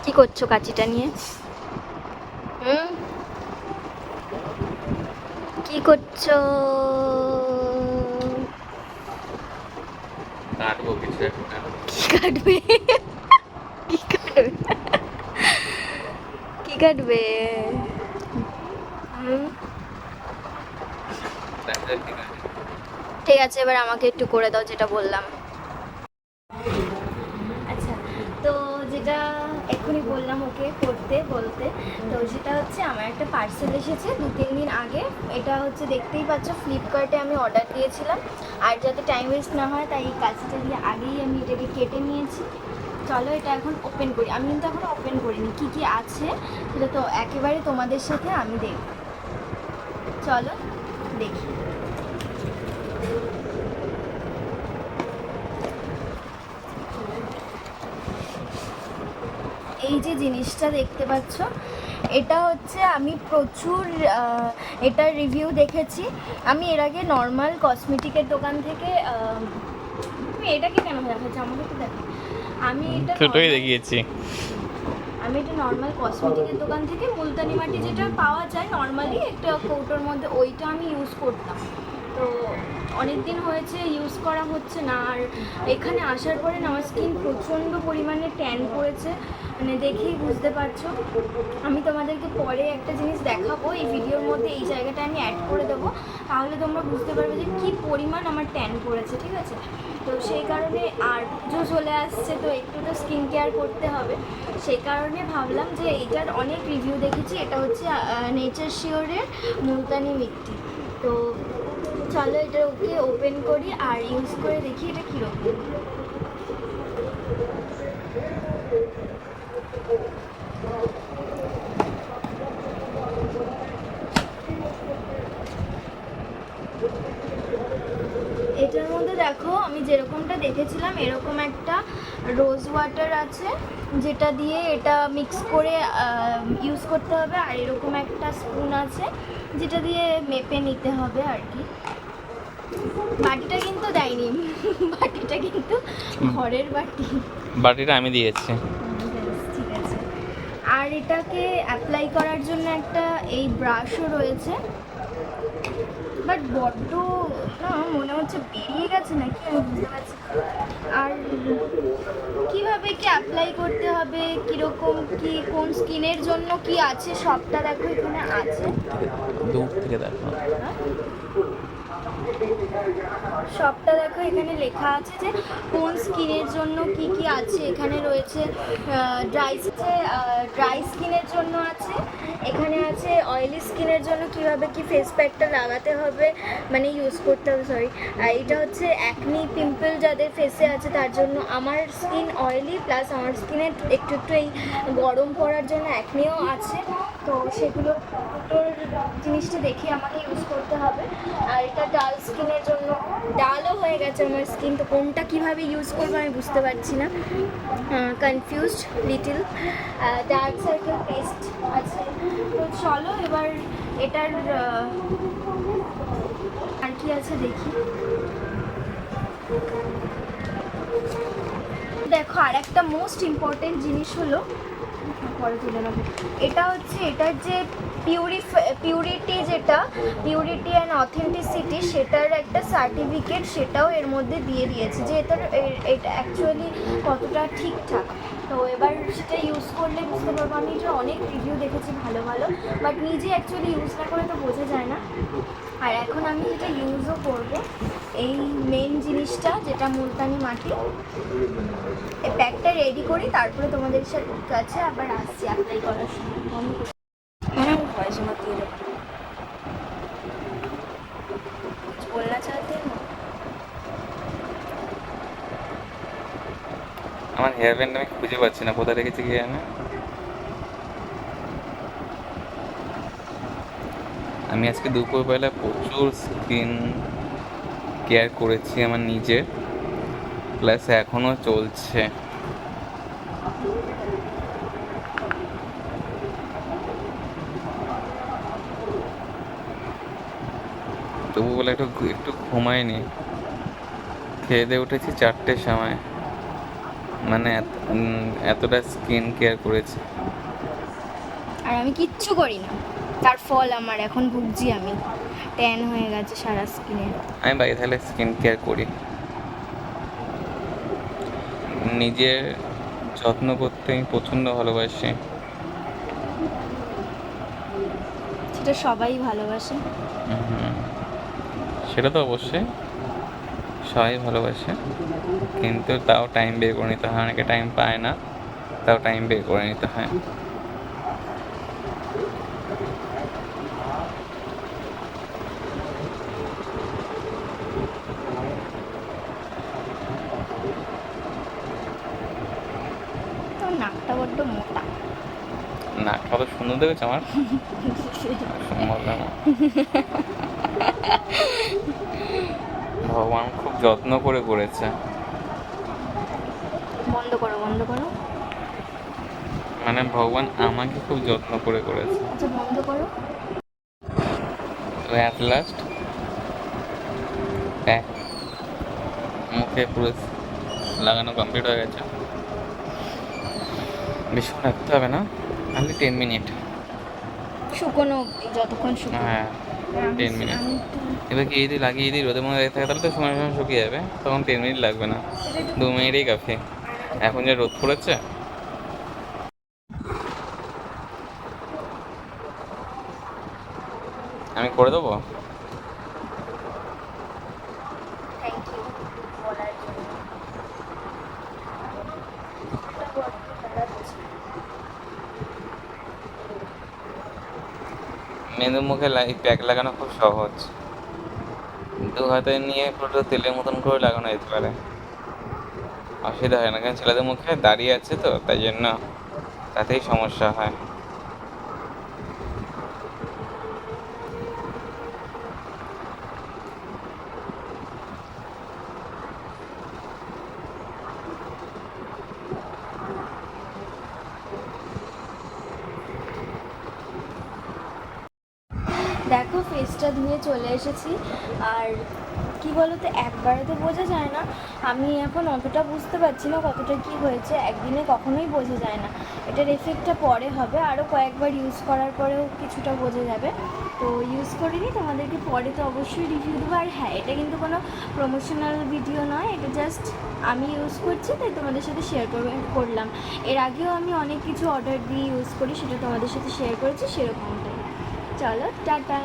কি করছো কাঁচিটা নিয়ে? কি করছো? কাটবো কিছু একটা। কি কাটবে? কি কাটবে? কি কাটবে? ঠিক আছে, এবার আমাকে একটু করে দাও যেটা বললাম। আচ্ছা, তো যেটা এক্ষুনি বললাম ওকে করতে বলতে, তো সেটা হচ্ছে আমার একটা পার্সেল এসেছে 2-3 দিন আগে। এটা হচ্ছে দেখতেই পাচ্ছ, ফ্লিপকার্টে আমি অর্ডার দিয়েছিলাম। আর যাতে টাইম ওয়েস্ট না হয় তাই এই কাজটা দিয়ে আগেই আমি এটাকে কেটে নিয়েছি। চলো এটা এখন ওপেন করি। আমি কিন্তু এখনও ওপেন করিনি, কী কী আছে সেটা তো একেবারে তোমাদের সাথে আমি দেখব। চলো দেখি। এই যে জিনিসটা দেখতে পাচ্ছ, এটা হচ্ছে আমি প্রচুর এটার রিভিউ দেখেছি। আমি এর আগে নর্মাল কসমেটিকের দোকান থেকে তুমি এটাকে কেন দেখাচ্ছ? আমাকে তো দেখো, আমি এটা ছোটই দেখিয়েছি। আমি এটা নর্মাল কসমেটিকের দোকান থেকে মুলতানি মাটি যেটা পাওয়া যায় নর্মালি একটা কৌটোর মধ্যে, ওইটা আমি ইউজ করতাম। তো অনেক দিন হয়েছে ইউজ করা হচ্ছে না। আর এখানে আসার পরে না আমার স্কিন প্রচণ্ড পরিমাণে ট্যান করেছে, মানে দেখেই বুঝতে পারছো। আমি তোমাদেরকে পরে একটা জিনিস দেখাবো, এই ভিডিওর মধ্যে এই জায়গাটা আমি অ্যাড করে দেবো, তাহলে তোমরা বুঝতে পারবে যে কী পরিমাণ আমার ট্যান পড়েছে, ঠিক আছে? তো সেই কারণে আর পুজো চলে আসছে, তো একটু তো স্কিন কেয়ার করতে হবে। সেই কারণে ভাবলাম যে এটার অনেক রিভিউ দেখেছি। এটা হচ্ছে নেচার শিওরের মুলতানি মিট্টি। তো চলো এটা ওকে ওপেন করি আর ইউজ করে দেখি এটা কীরকম। এটার মধ্যে দেখো আমি যেরকমটা দেখেছিলাম এরকম একটা রোজ ওয়াটার আছে, যেটা দিয়ে এটা মিক্স করে ইউজ করতে হবে। আর এরকম একটা স্পুন আছে যেটা দিয়ে মেপে নিতে হবে আর কি। বাটিটা কিন্তু দেয়নি, বাটিটা কিন্তু ঘরের বাটি, বাটিটা আমি দিয়েছি। ঠিক আছে। আর এটাকে অ্যাপ্লাই করার জন্য একটা এই ব্রাশও রয়েছে, বাট বড্ড না মনে হচ্ছে বেরিয়ে গেছে নাকি, আমি বুঝতে পারছি। আর কীভাবে কি অ্যাপ্লাই করতে হবে, কীরকম কি কোন স্কিনের জন্য কি আছে সবটা দেখো এখানে আছে। দূর থেকে দেখো, সবটা দেখো এখানে লেখা আছে যে কোন স্কিনের জন্য কি কি আছে। এখানে রয়েছে ড্রাই স্কিনের জন্য আছে, এখানে আছে অয়েলি স্কিনের জন্য কিভাবে কি ফেস প্যাকটা লাগাতে হবে, মানে ইউজ করতে হবে, সরি। এটা হচ্ছে অ্যাকনি পিম্পল যাদের ফেসে আছে তার জন্য। আমার স্কিন অয়েলি প্লাস আমার স্কিনে একটু একটু এই গরম পড়ার জন্য অ্যাকনিও আছে, তো সেগুলো দুটোর জিনিসটা দেখে আমাকে ইউজ করতে হবে। আর এটা ডাল স্কিনের জন্য, ডালও হয়ে গেছে আমার স্কিন, তো কোনটা কীভাবে ইউজ করবো আমি বুঝতে পারছি না, confused little. Dark circle paste আছে। তো চলো এবার এটার আর কি আছে দেখি। দেখো আর একটা মোস্ট ইম্পর্টেন্ট জিনিস হলো, পরে তুলে নেবো, এটা হচ্ছে এটার যে পিউরিটি, যেটা পিউরিটি অ্যান্ড অথেন্টিসিটি, সেটার একটা সার্টিফিকেট, সেটাও এর মধ্যে দিয়ে দিয়েছে যে এটা অ্যাকচুয়ালি কতটা ঠিকঠাক। তো এবার সেটা ইউজ করলে বুঝতে পারবো। আমি এটা অনেক রিভিউ দেখেছি ভালো ভালো, বাট নিজে অ্যাকচুয়ালি ইউজ না করে তো বোঝা যায় না। আর এখন আমি যেটা ইউজও করব, এই মেন জিনিসটা যেটা মুলতানি মাটি, এই প্যাকটা রেডি করি, তারপরে তোমাদের কাছে আবার আসছি অ্যাপ্লাই করার সময়। পয়সা মত দিয়ে দেবো, বলনা চাহতে না। আমার হেয়ার ব্যান্ড আমি খুঁজে পাচ্ছি না, কোথায় রেখেছি কি জানি। আমি আজকে দুপুরবেলা প্রচুর স্কিন কেয়ার করেছি আমার নিজের, প্লাস এখনও চলছে। তবু বলে একটু ঘুমাইনি, খেয়ে দিয়ে উঠেছি 4টের সময়। মানে এতটা স্কিন কেয়ার করেছি। আর আমি কিচ্ছু করি না, তার ফল আমার এখন ভুগছি আমি। ট্যান হয়ে গেছে সারা স্কিনে। আমি বাইরে থাকলে স্কিন কেয়ার করি, নিজের যত্ন করতে আমি প্রচণ্ড ভালোবাসি। সেটা সবাই ভালোবাসে। হুম, সেটা তো অবশ্যই সবাই ভালোবাসে, কিন্তু তাও টাইম বের করে নিতে হয়। অনেকে টাইম পায় না, তাও টাইম বের করে নিতে হয়। তোর নাকটা বড্ড মোটা। নাকটা কত সুন্দর দেখেছে আমার, বললাম। ভগবান খুব যত্ন করে করেছে। বন্ধ করো, বন্ধ করো। মানে ভগবান আমাকে খুব যত্ন করে করেছে। আচ্ছা বন্ধ করো। তো অ্যাট লাস্ট প্যাক মুখে পুরো লাগানো কমপ্লিট হয়ে গেছে। বেশিক্ষণ রাখতে হবে না, খালি 10 মিনিট। শুকনো অবধি, যতক্ষণ শুকনো। হ্যাঁ, 10 মিনিট। এবার কি যদি লাগিয়ে দিই রোদের মধ্যে থাকে তাহলে তো সময় সময় শুকিয়ে যাবে, তখন 10 মিনিট লাগবে না, 2 মিনিটেই কাফি। এখন যে রোদ পড়েছে। আমি করে দেবো। থ্যাংক ইউ বলার জন্য। মেয়েদের মুখে প্যাক লাগানো খুব সহজ, দু হাতে নিয়ে পুরোটা তেলের মতন করে লাগানো যেতে পারে, অসুবিধা হয় না। কারণ ছেলেদের মুখে দাঁড়িয়ে আছে তো, তাই জন্য তাতেই সমস্যা হয়। দেখো ফেসটা ধুয়ে চলে এসেছি। আর কি বলতো, একবারে তো বোঝা যায় না। আমি এখন অতটা বুঝতে পারছি না কতটা কি হয়েছে, একদিনে কখনোই বোঝা যায় না। এটার এফেক্টটা পরে হবে, আরও কয়েকবার ইউজ করার পরেও কিছুটা বোঝা যাবে। তো ইউজ করিনি, তোমাদেরকে পরে তো অবশ্যই রিভিউ দেবো। আর হ্যাঁ, এটা কিন্তু কোনো প্রমোশনাল ভিডিও নয়, এটা জাস্ট আমি ইউজ করছি তাই তোমাদের সাথে শেয়ার করলাম। এর আগেও আমি অনেক কিছু অর্ডার দিয়ে ইউজ করি, সেটা তোমাদের সাথে শেয়ার করেছি সেরকমটাই। চলো টাটা।